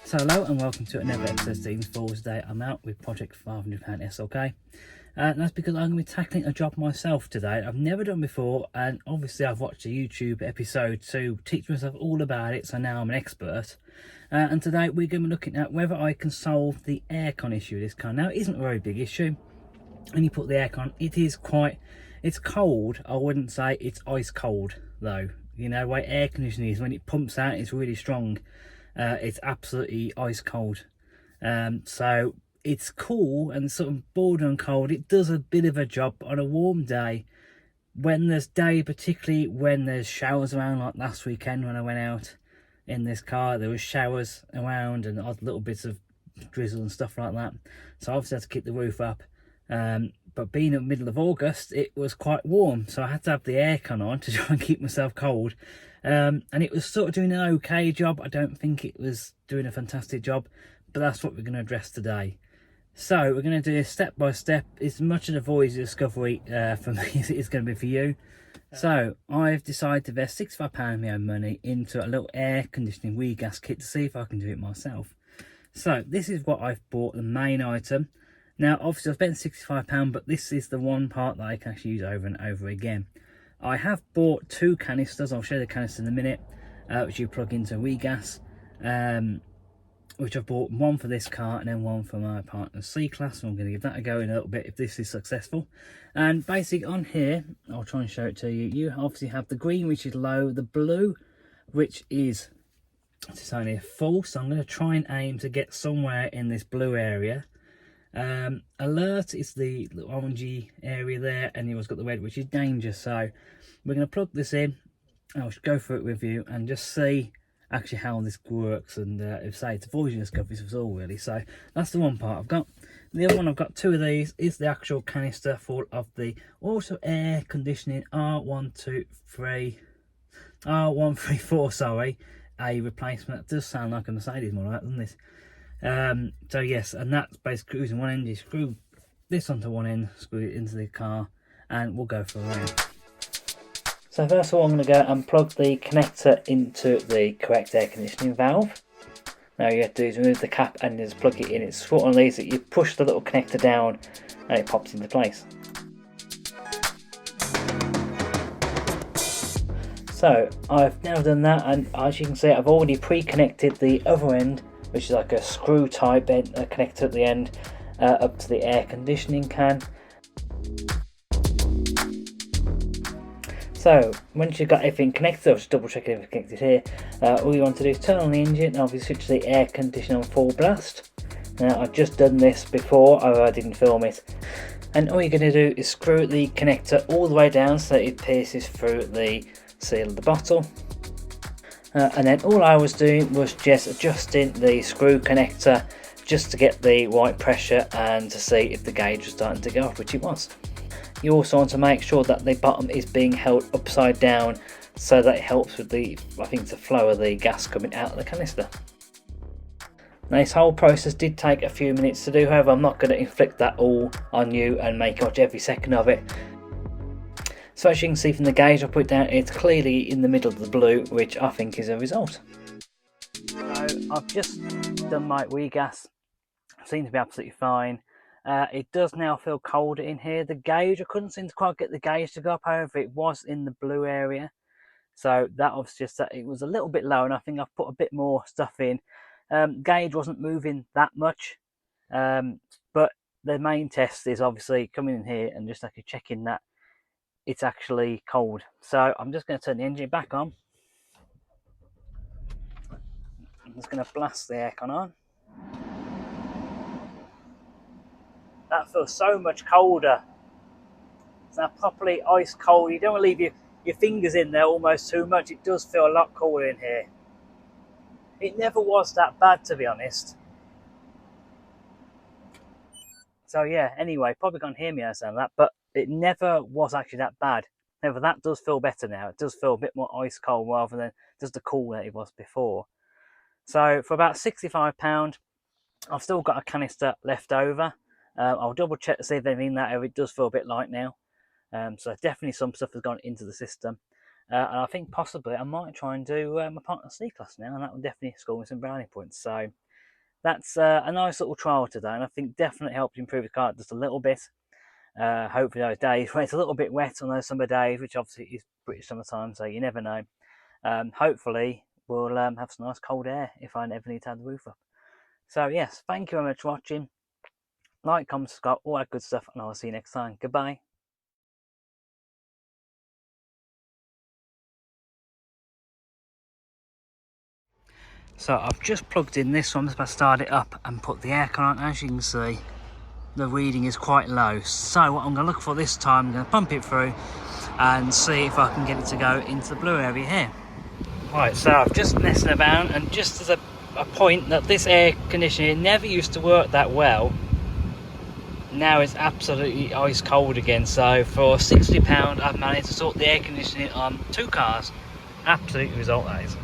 So hello and welcome to another episode of Stephen's Falls. Today I'm out with Project £500 SLK. And that's because I'm going to be tackling a job myself today. I've never done before, and obviously I've watched a YouTube episode to teach myself all about it, so now I'm an expert. And today we're going to be looking at whether I can solve the aircon issue of this car. Now it isn't a very big issue. When you put the aircon, it's cold. I wouldn't say it's ice cold though. You know, the way air conditioning is, when it pumps out, it's really strong. It's absolutely ice cold. So it's cool and sort of borderline cold. It does a bit of a job on a warm day. When there's particularly when there's showers around, like last weekend when I went out in this car, there was showers around and odd little bits of drizzle and stuff like that. So I obviously had to keep the roof up. But being in the middle of August, it was quite warm, so I had to have the aircon on to try and keep myself cold. And it was sort of doing an okay job. I don't think it was doing a fantastic job, but that's what we're going to address today. So we're going to do step by step. It's much of a voice discovery for me as it is going to be for you. So I've decided to invest £65 of my own money into a little air conditioning gas kit to see if I can do it myself. So this is what I've bought, the main item. Now obviously I've spent £65, but this is the one part that I can actually use over and over again. I have bought 2 canisters. I'll show you the canister in a minute, which you plug into gas, which I've bought one for this car and then one for my partner's C-Class. So I'm going to give that a go in a little bit if this is successful. And basically on here, I'll try and show it to you. You obviously have the green, which is low, the blue, which is it's only full. So I'm going to try and aim to get somewhere in this blue area. Alert is the orangey area there, and you've got the red, which is danger. So we're going to plug this in. I'll go through it with you and just see actually how this works, and if say it's avoiding discoveries of all really. So that's the one part I've got. The other one, I've got 2 of these, is the actual canister full of the auto air conditioning R134, sorry, a replacement. That does sound like a Mercedes more like, doesn't it? So yes, and that's basically using one end. You screw this onto one end, screw it into the car, and we'll go for a round. So first of all, I'm going to go and plug the connector into the correct air conditioning valve. Now you have to do is remove the cap and just plug it in. It's one of these that you push the little connector down and it pops into place. So I've now done that, and as you can see, I've already pre-connected the other end, which is like a screw type connector at the end, up to the air conditioning can. So once you've got everything connected, I'll just double check everything connected here. All you want to do is turn on the engine and obviously switch the air conditioner on full blast. Now I've just done this before, I didn't film it. And all you're going to do is screw the connector all the way down so that it pierces through the seal of the bottle. And then all I was doing was just adjusting the screw connector just to get the right pressure and to see if the gauge was starting to go off, which it was. You also want to make sure that the bottom is being held upside down so that it helps with the flow of the gas coming out of the canister. Now this whole process did take a few minutes to do, however I'm not going to inflict that all on you and make watch every second of it. So as you can see from the gauge I put down, it's clearly in the middle of the blue, which I think is a result. So I've just done my gas, seems to be absolutely fine. It does now feel colder in here. The gauge, I couldn't seem to quite get the gauge to go up, however it was in the blue area. So that was just that it was a little bit low, and I think I've put a bit more stuff in. Gauge wasn't moving that much, but the main test is obviously coming in here and just actually checking that it's actually cold. So I'm just going to turn the engine back on. I'm just going to blast the aircon on. That feels so much colder. It's now properly ice cold. You don't want to leave your fingers in there almost too much. It does feel a lot colder in here. It never was that bad, to be honest. So yeah, anyway, probably can't hear me as I sound that, but it never was actually that bad. However, that does feel better now. It does feel a bit more ice cold rather than just the cool that it was before. So for about £65, I've still got a canister left over. I'll double check to see if anything in that area. It does feel a bit light now. So definitely some stuff has gone into the system. And I think possibly I might try and do my partner C-Class now, and that will definitely score me some brownie points. So that's a nice little trial today, and I think definitely helped improve the car just a little bit. Hopefully those days where it's a little bit wet on those summer days, which obviously is British summertime, so you never know. Hopefully we'll have some nice cold air if I never need to have the roof up. So yes, thank you very much for watching. Like, comment, subscribe, all that good stuff, and I'll see you next time. Goodbye. So I've just plugged in this one, I'm just about to start it up and put the aircon on. As you can see, the reading is quite low. So what I'm going to look for this time, I'm going to pump it through and see if I can get it to go into the blue area here. Right, so I've just messing about, and just as a point that this air conditioner never used to work that well, now it's absolutely ice cold again. So for £60 I've managed to sort the air conditioning on 2 cars. Absolute result that is.